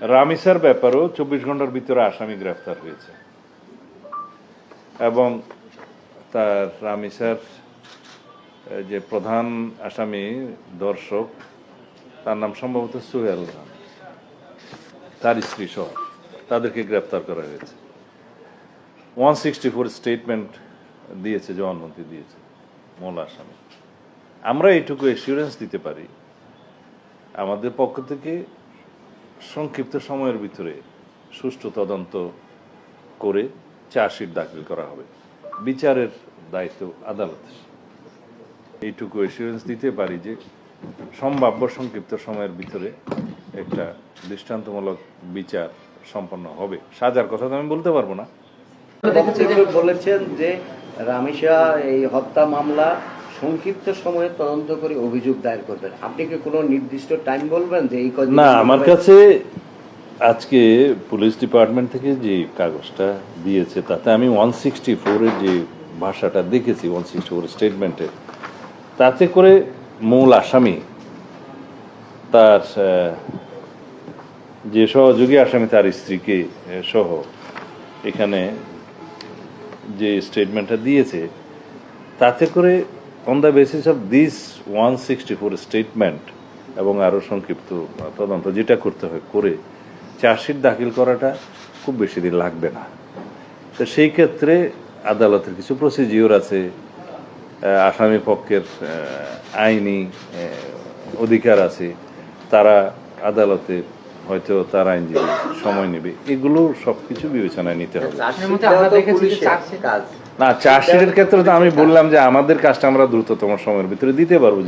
রামিসার ব্যাপারেও 24 ঘন্টার ভিতরে আসামি গ্রেফতার হয়েছে এবং তার রামিসার যে প্রধান আসামি দর্শক তার নাম সম্ভবত সোহেল খান, তার স্ত্রী সহ তাদেরকে গ্রেফতার করা হয়েছে। 164 স্টেটমেন্ট দিয়েছে, জবানবন্দি দিয়েছে মূল আসামি। আমরা এইটুকু এসিউরেন্স দিতে পারি, আমাদের পক্ষ থেকে সংক্ষিপ্ত সময়ের ভিতরে সুষ্ঠু তদন্ত করে চার্জশিট দাখিল করা হবে। বিচারের দায়িত্ব আদালতের। এইটুকু এসিউরেন্স দিতে পারি যে সম্ভাব্য সংক্ষিপ্ত সময়ের ভিতরে একটা দৃষ্টান্তমূলক বিচার সম্পন্ন হবে। সাজার কথা তো আমি বলতে পারবো না। বলেছেন যে রামিসা এই হত্যা মামলা সংক্ষিপ্ত সময়ে তদন্ত করে অভিযোগ দায়ের করবেন। আপনি কি কোনো নির্দিষ্ট টাইম বলবেন যে এই কদিন? না, আমার কাছে আজকে পুলিশ ডিপার্টমেন্ট থেকে যে কাগজটা দিয়েছে তাতে আমি 164 এর যে ভাষাটা দেখেছি, 164 স্টেটমেন্টে, তাতে করে মূল আসামি তার যে সহযোগী আসামি তার স্ত্রীকে সহ এখানে যে স্টেটমেন্টটা দিয়েছে, তাতে করে on the basis of this 164 statement এবং আরও সংক্ষিপ্ত তদন্ত যেটা করতে হয় করে চার্জশিট দাখিল করাটা খুব বেশি দিন লাগবে না। তো সেই ক্ষেত্রে আদালতের কিছু প্রসিজিওর আছে, আসামি পক্ষের আইনি অধিকার আছে, তারা আদালতে হয়তো তার আইনজীবী সময় নেবে, এগুলো সবকিছু বিবেচনায় নিতে হবে। না, চার্জশিটের ক্ষেত্রে তো আমি বললাম যে আমাদের কাজটা আমরা দ্রুততম সময়ের ভিতরে দিতে পারবো।